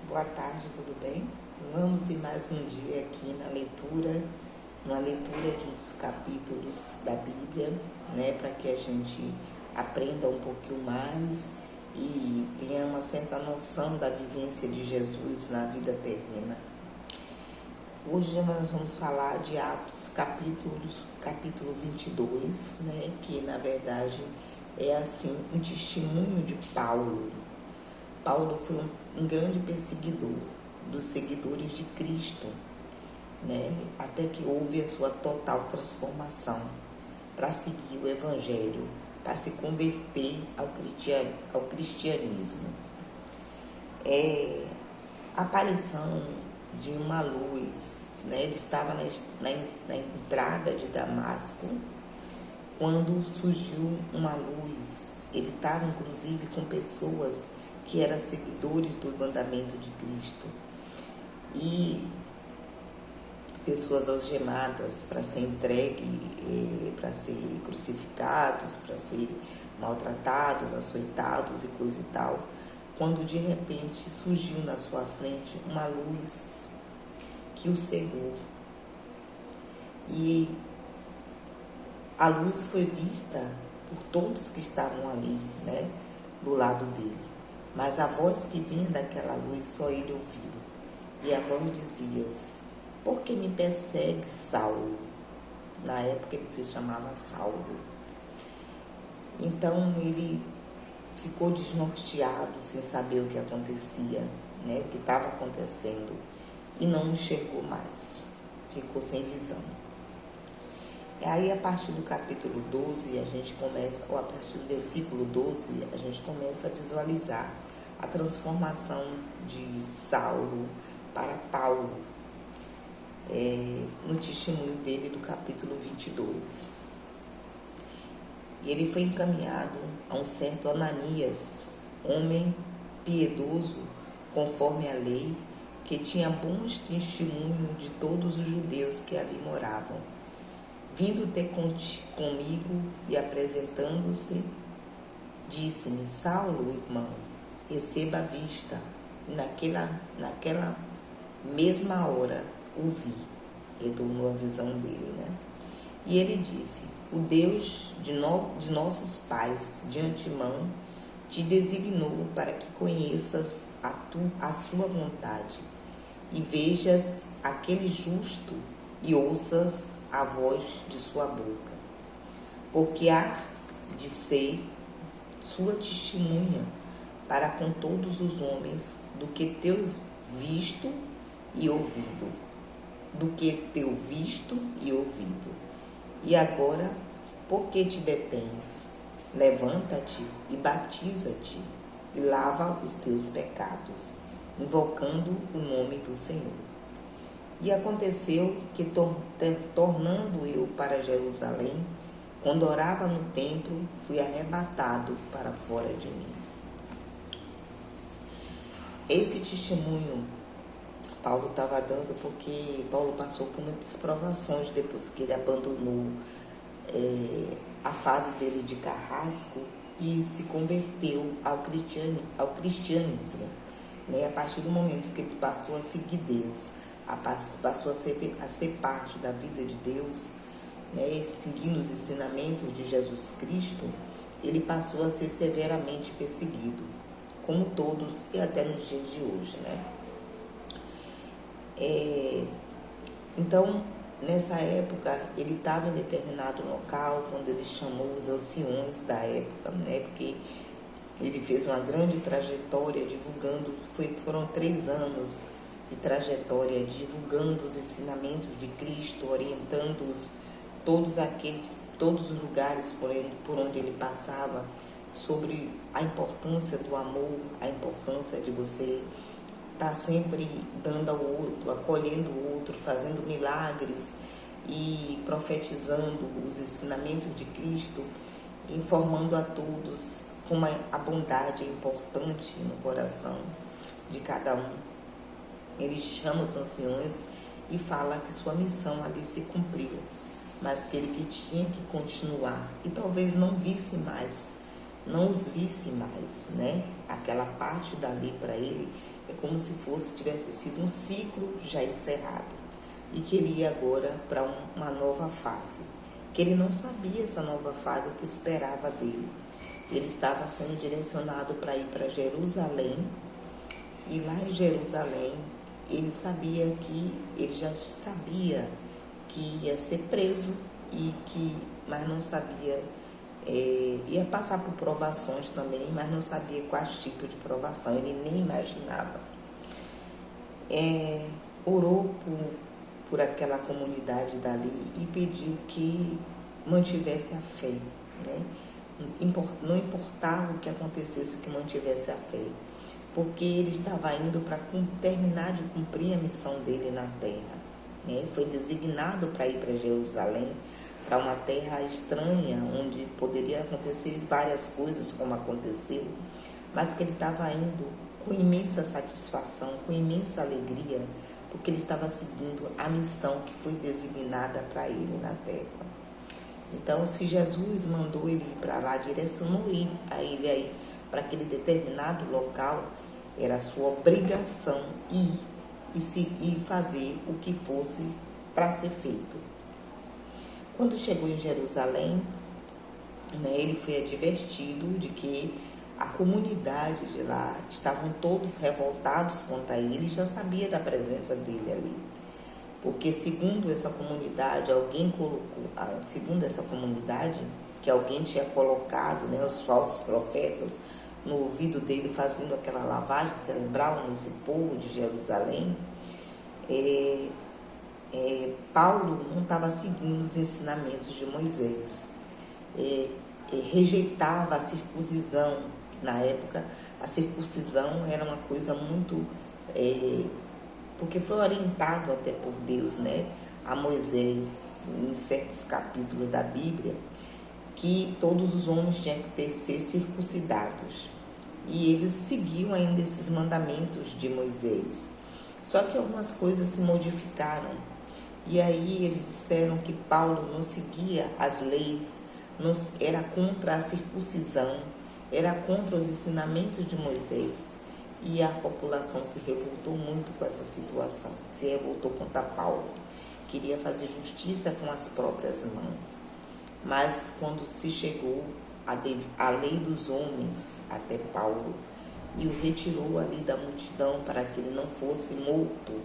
Boa tarde, tudo bem? Vamos em mais um dia aqui uma leitura de um dos capítulos da Bíblia, né, para que a gente aprenda um pouquinho mais e tenha uma certa noção da vivência de Jesus na vida terrena. Hoje nós vamos falar de Atos, capítulo 22, né, que na verdade é assim um testemunho de Paulo. Paulo foi um grande perseguidor dos seguidores de Cristo, né? Até que houve a sua total transformação para seguir o Evangelho, para se converter ao cristianismo. A aparição de uma luz, né? Ele estava na entrada de Damasco, quando surgiu uma luz. Ele estava inclusive com pessoas que eram seguidores do mandamento de Cristo e pessoas algemadas para ser entregue, para ser crucificados, para ser maltratados, açoitados e coisa e tal, quando de repente surgiu na sua frente uma luz que o cegou. E a luz foi vista por todos que estavam ali, né, do lado dele. Mas a voz que vinha daquela luz só ele ouviu. E a voz dizia: por que me persegue, Saulo? Na época ele se chamava Saulo. Então ele ficou desnorteado, sem saber o que acontecia, né, o que estava acontecendo, e não enxergou mais, ficou sem visão. E aí, a partir do capítulo 12, a gente começa, ou a partir do versículo 12, a gente começa a visualizar a transformação de Saulo para Paulo, no testemunho dele do capítulo 22. Ele foi encaminhado a um certo Ananias, homem piedoso, conforme a lei, que tinha bons testemunhos de todos os judeus que ali moravam. Vindo ter comigo e apresentando-se, disse-me: Saulo, irmão, receba a vista. E naquela mesma hora o vi. Retornou a visão dele, né? E ele disse: o Deus de nossos pais, de antemão, te designou para que conheças a sua vontade e vejas aquele justo e ouças a voz de sua boca, porque há de ser sua testemunha para com todos os homens do que teu visto e ouvido. E agora, por que te detens? Levanta-te e batiza-te e lava os teus pecados, invocando o nome do Senhor. E aconteceu que, tornando eu para Jerusalém, quando orava no templo, fui arrebatado para fora de mim. Esse testemunho Paulo estava dando porque Paulo passou por muitas provações depois que ele abandonou a fase dele de carrasco e se converteu ao cristianismo, né? A partir do momento que ele passou a seguir Deus, passou a ser parte da vida de Deus, né, seguindo os ensinamentos de Jesus Cristo, ele passou a ser severamente perseguido, como todos e até nos dias de hoje, né? Então, nessa época, ele estava em determinado local, quando ele chamou os anciões da época, né, porque ele fez uma grande trajetória divulgando, foram 3 anos de trajetória divulgando os ensinamentos de Cristo, orientando todos os lugares por onde ele passava, sobre a importância do amor, a importância de você estar sempre dando ao outro, acolhendo o outro, fazendo milagres e profetizando os ensinamentos de Cristo, informando a todos como a bondade é importante no coração de cada um. Ele chama os anciões e fala que sua missão ali se cumpriu, mas que ele tinha que continuar e talvez não visse mais não os visse mais, né? Aquela parte dali para ele é como se tivesse sido um ciclo já encerrado e que ele ia agora para uma nova fase, que ele não sabia essa nova fase, o que esperava dele. Ele estava sendo direcionado para ir para Jerusalém, e lá em Jerusalém ele já sabia que ia ser preso, mas não sabia, ia passar por provações também, mas não sabia quais tipos de provação, ele nem imaginava. Orou por aquela comunidade dali e pediu que mantivesse a fé, né? Não importava o que acontecesse, que mantivesse a fé, porque ele estava indo para terminar de cumprir a missão dele na terra, né? Foi designado para ir para Jerusalém, para uma terra estranha, onde poderia acontecer várias coisas como aconteceu, mas que ele estava indo com imensa satisfação, com imensa alegria, porque ele estava seguindo a missão que foi designada para ele na terra. Então, se Jesus mandou ele ir para lá, direcionou ele aí para aquele determinado local, era a sua obrigação ir e fazer o que fosse para ser feito. Quando chegou em Jerusalém, né, ele foi advertido de que a comunidade de lá estavam todos revoltados contra ele, já sabia da presença dele ali. Porque segundo essa comunidade, que alguém tinha colocado, né, os falsos profetas no ouvido dele, fazendo aquela lavagem cerebral nesse povo de Jerusalém, Paulo não estava seguindo os ensinamentos de Moisés, rejeitava a circuncisão. Na época, a circuncisão era uma coisa muito... porque foi orientado até por Deus, né, a Moisés, em certos capítulos da Bíblia, que todos os homens tinham que ser circuncidados. E eles seguiam ainda esses mandamentos de Moisés. Só que algumas coisas se modificaram. E aí eles disseram que Paulo não seguia as leis, era contra a circuncisão, era contra os ensinamentos de Moisés. E a população se revoltou muito com essa situação, se revoltou contra Paulo, queria fazer justiça com as próprias mãos. Mas quando se chegou a lei dos homens até Paulo, e o retirou ali da multidão para que ele não fosse morto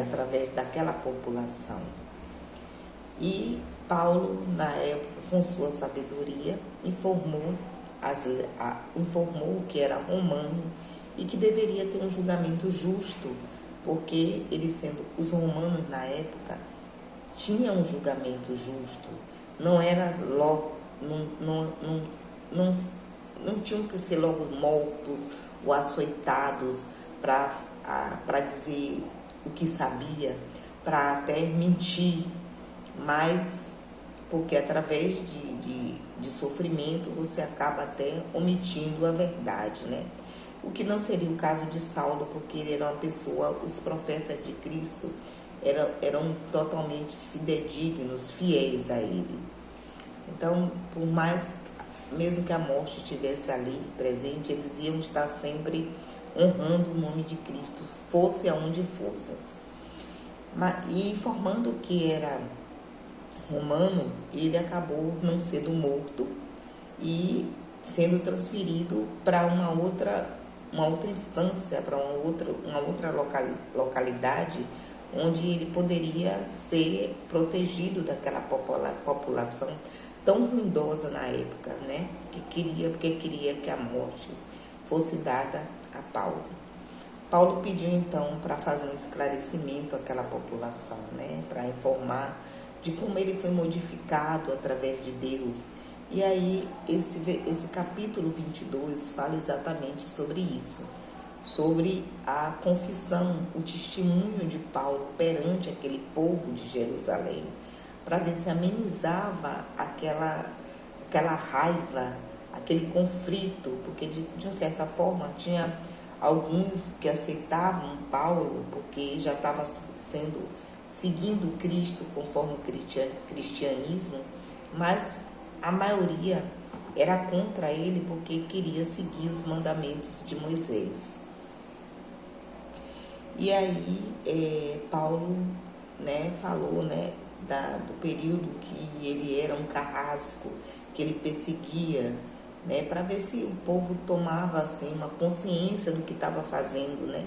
através daquela população. E Paulo, na época, com sua sabedoria, informou que era romano e que deveria ter um julgamento justo, porque ele sendo os romanos na época tinham um julgamento justo, não era logo, não tinham que ser logo mortos ou açoitados para dizer o que sabia, para até mentir, mas porque através de sofrimento você acaba até omitindo a verdade, né? O que não seria o caso de Saulo, porque ele era uma pessoa, os profetas de Cristo eram totalmente fidedignos, fiéis a ele. Então, por mais, mesmo que a morte estivesse ali presente, eles iam estar sempre honrando o nome de Cristo, fosse aonde fosse. E informando que era romano, ele acabou não sendo morto e sendo transferido para uma outra instância, para uma outra localidade, onde ele poderia ser protegido daquela população tão ruidosa na época, né? Porque queria que a morte fosse dada a Paulo. Paulo pediu então para fazer um esclarecimento àquela população, né? Para informar de como ele foi modificado através de Deus. E aí esse capítulo 22 fala exatamente sobre isso, sobre a confissão, o testemunho de Paulo perante aquele povo de Jerusalém, para ver se amenizava aquela raiva, aquele conflito, porque de uma certa forma tinha alguns que aceitavam Paulo porque já estava seguindo Cristo conforme o cristianismo, mas a maioria era contra ele porque queria seguir os mandamentos de Moisés. E aí Paulo, né, falou, né, do período que ele era um carrasco, que ele perseguia, né, para ver se o povo tomava assim uma consciência do que estava fazendo, né?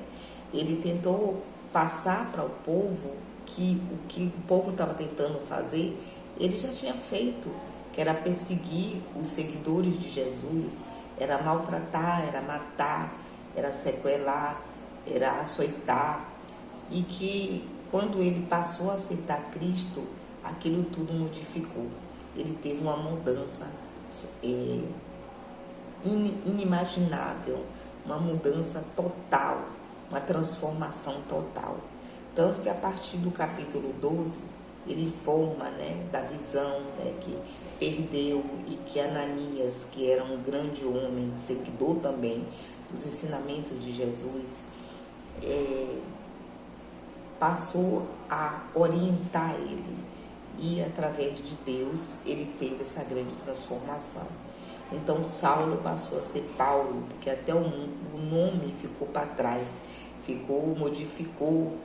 Ele tentou passar para o povo que o que o povo estava tentando fazer, ele já tinha feito, que era perseguir os seguidores de Jesus, era maltratar, era matar, era sequelar, era açoitar, e que quando ele passou a aceitar Cristo, aquilo tudo modificou. Ele teve uma mudança inimaginável, uma mudança total, uma transformação total. Tanto que a partir do capítulo 12, ele informa, né, da visão, né, que perdeu, e que Ananias, que era um grande homem, seguidor também dos ensinamentos de Jesus, passou a orientar ele, e através de Deus ele teve essa grande transformação. Então Saulo passou a ser Paulo, porque até o nome ficou para trás, modificou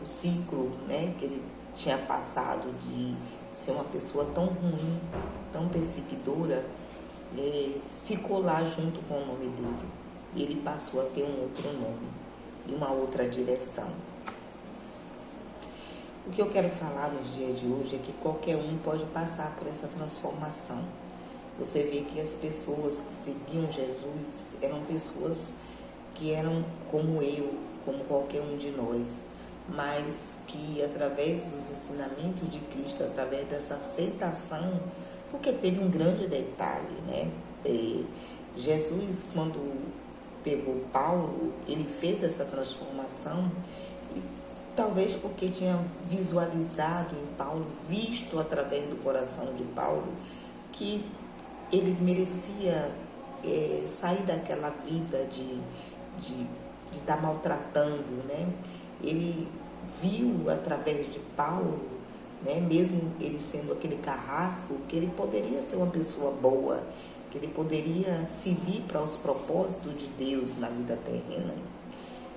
o ciclo, né, que ele tinha passado de ser uma pessoa tão ruim, tão perseguidora, ficou lá junto com o nome dele, e ele passou a ter um outro nome e uma outra direção. O que eu quero falar nos dias de hoje é que qualquer um pode passar por essa transformação. Você vê que as pessoas que seguiam Jesus eram pessoas que eram como eu, como qualquer um de nós, mas que através dos ensinamentos de Cristo, através dessa aceitação, porque teve um grande detalhe, né? Jesus, quando pegou Paulo, ele fez essa transformação, e talvez porque tinha visualizado em Paulo, visto através do coração de Paulo, que ele merecia sair daquela vida de estar maltratando, né? Ele viu através de Paulo, né, mesmo ele sendo aquele carrasco, que ele poderia ser uma pessoa boa, que ele poderia servir para os propósitos de Deus na vida terrena.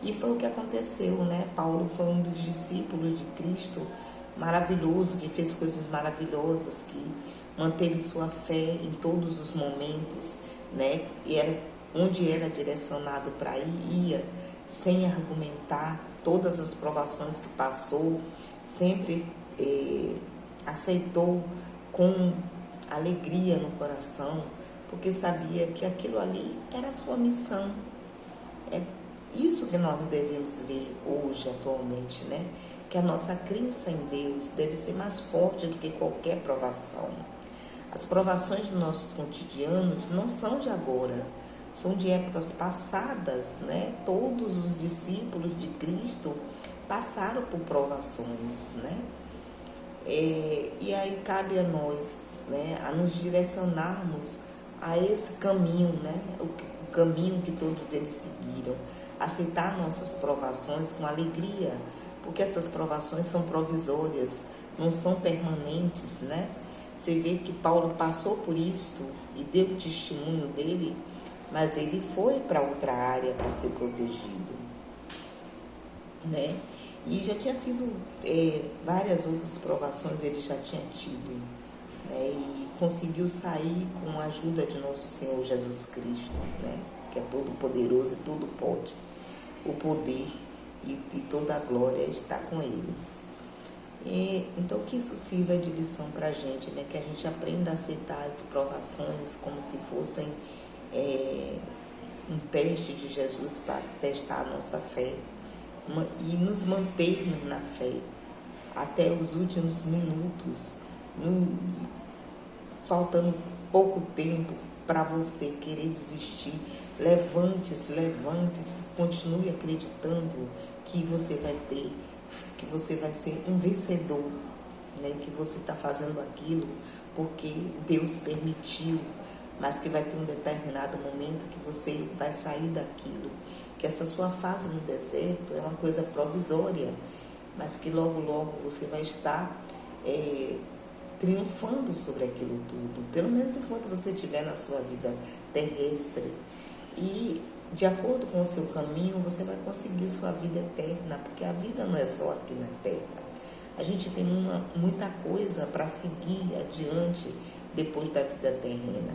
E foi o que aconteceu, né? Paulo foi um dos discípulos de Cristo, maravilhoso, que fez coisas maravilhosas, que manteve sua fé em todos os momentos, né? E onde era direcionado para ir, ia, sem argumentar. Todas as provações que passou, sempre aceitou com alegria no coração, porque sabia que aquilo ali era a sua missão. É isso que nós devemos ver hoje, atualmente, né? Que a nossa crença em Deus deve ser mais forte do que qualquer provação. As provações dos nossos cotidianos não são de agora, são de épocas passadas, né? Todos os discípulos de Cristo passaram por provações, né? E aí cabe a nós, né, a nos direcionarmos a esse caminho, né? O caminho que todos eles seguiram, aceitar nossas provações com alegria, porque essas provações são provisórias, não são permanentes, né? Você vê que Paulo passou por isto e deu testemunho dele, mas ele foi para outra área para ser protegido, né? E já tinha sido várias outras provações ele já tinha tido, né? E conseguiu sair com a ajuda de nosso Senhor Jesus Cristo, né? Que é todo poderoso e tudo pode. O poder e toda a glória está com ele. Então que isso sirva de lição para a gente, né? Que a gente aprenda a aceitar as provações como se fossem um teste de Jesus para testar a nossa fé e nos mantermos na fé até os últimos minutos, faltando pouco tempo para você querer desistir. Levante-se, continue acreditando que você vai ser um vencedor, né? Que você está fazendo aquilo porque Deus permitiu, mas que vai ter um determinado momento que você vai sair daquilo, que essa sua fase no deserto é uma coisa provisória, mas que logo você vai estar triunfando sobre aquilo tudo, pelo menos enquanto você estiver na sua vida terrestre. E de acordo com o seu caminho, você vai conseguir sua vida eterna, porque a vida não é só aqui na Terra. A gente tem muita coisa para seguir adiante depois da vida terrena.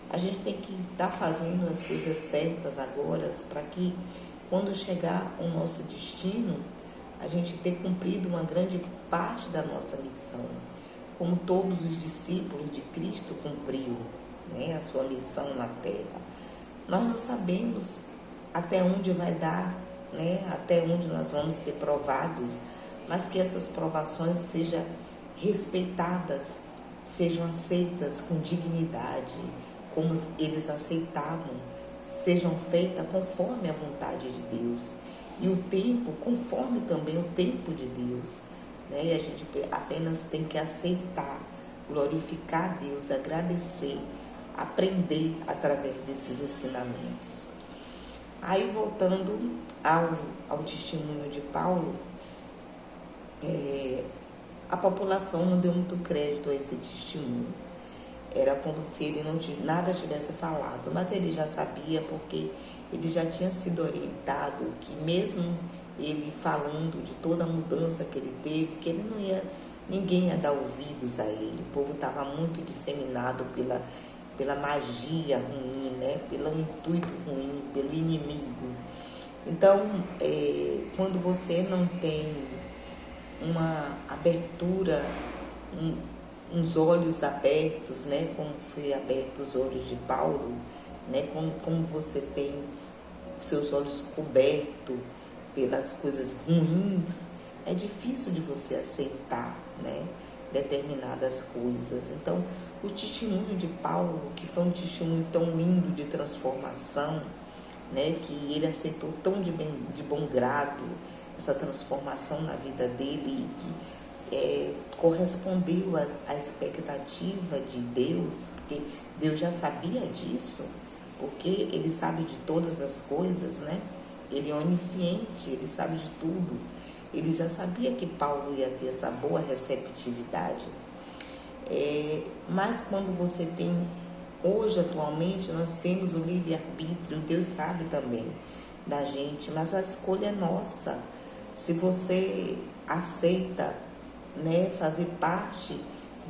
A gente tem que estar fazendo as coisas certas agora, para que quando chegar o nosso destino, a gente ter cumprido uma grande parte da nossa missão, como todos os discípulos de Cristo cumpriu, né, a sua missão na Terra. Nós não sabemos até onde vai dar, né, até onde nós vamos ser provados, mas que essas provações sejam respeitadas, sejam aceitas com dignidade, como eles aceitavam, sejam feitas conforme a vontade de Deus. E o tempo, conforme também o tempo de Deus. Né? E a gente apenas tem que aceitar, glorificar a Deus, agradecer, aprender através desses ensinamentos. Aí, voltando ao testemunho de Paulo, a população não deu muito crédito a esse testemunho. Era como se ele nada tivesse falado, mas ele já sabia, porque ele já tinha sido orientado que mesmo ele falando de toda a mudança que ele teve, que ele ninguém ia dar ouvidos a ele. O povo estava muito disseminado pela magia ruim, né? Pelo intuito ruim, pelo inimigo. Então, quando você não tem uma abertura, uns olhos abertos, né? Como foi aberto os olhos de Paulo, né? Como você tem seus olhos cobertos pelas coisas ruins, é difícil de você aceitar, né, determinadas coisas. Então, o testemunho de Paulo, que foi um testemunho tão lindo de transformação, né, que ele aceitou tão de bom grado essa transformação na vida dele, e que correspondeu à expectativa de Deus, porque Deus já sabia disso, porque ele sabe de todas as coisas, né? Ele é onisciente, ele sabe de tudo. Ele já sabia que Paulo ia ter essa boa receptividade. Mas quando você tem, hoje atualmente, nós temos o livre-arbítrio, Deus sabe também da gente, mas a escolha é nossa. Se você aceita, né, fazer parte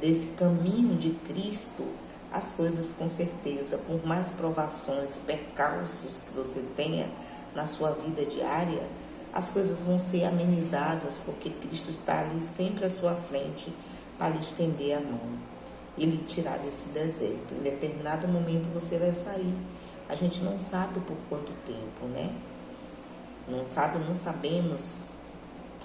desse caminho de Cristo, as coisas com certeza, por mais provações, percalços que você tenha na sua vida diária, as coisas vão ser amenizadas, porque Cristo está ali sempre à sua frente para lhe estender a mão e lhe tirar desse deserto. Em determinado momento você vai sair. A gente não sabe por quanto tempo, né? Não sabemos.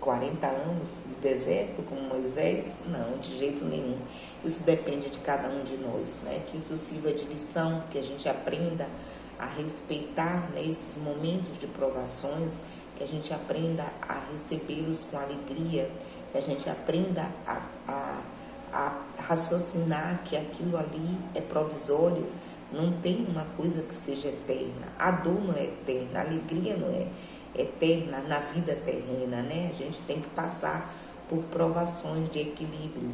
40 anos de deserto, como Moisés? Não, de jeito nenhum. Isso depende de cada um de nós, né? Que isso sirva de lição, que a gente aprenda a respeitar, né, esses momentos de provações, que a gente aprenda a recebê-los com alegria, que a gente aprenda a raciocinar que aquilo ali é provisório, não tem uma coisa que seja eterna. A dor não é eterna, a alegria não é eterna na vida terrena, né? A gente tem que passar por provações de equilíbrio.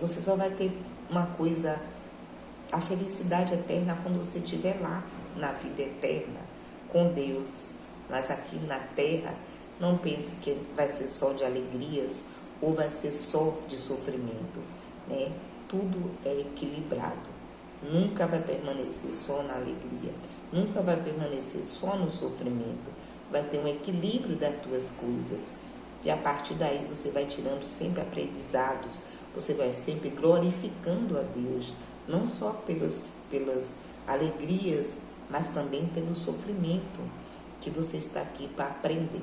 Você só vai ter uma coisa, a felicidade eterna, quando você estiver lá na vida eterna com Deus. Mas aqui na terra, não pense que vai ser só de alegrias ou vai ser só de sofrimento, né? Tudo é equilibrado. Nunca vai permanecer só na alegria, nunca vai permanecer só no sofrimento. Vai ter um equilíbrio das tuas coisas. E a partir daí você vai tirando sempre aprendizados, você vai sempre glorificando a Deus, não só pelas alegrias, mas também pelo sofrimento que você está aqui para aprender.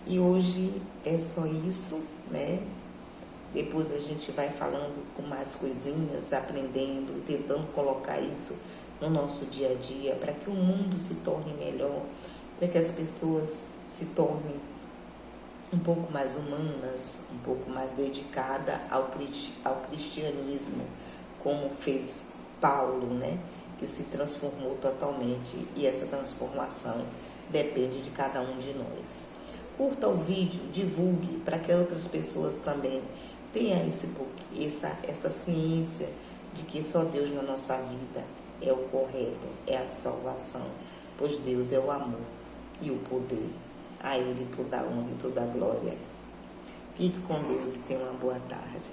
E hoje é só isso, né? Depois a gente vai falando com mais coisinhas, aprendendo, tentando colocar isso no nosso dia a dia, para que o mundo se torne melhor, para que as pessoas se tornem um pouco mais humanas, um pouco mais dedicadas ao cristianismo, como fez Paulo, né? Que se transformou totalmente, e essa transformação depende de cada um de nós. Curta o vídeo, divulgue para que outras pessoas também tenha essa ciência de que só Deus na nossa vida é o correto, é a salvação, pois Deus é o amor e o poder. A Ele toda a honra e toda a glória. Fique com Deus e tenha uma boa tarde.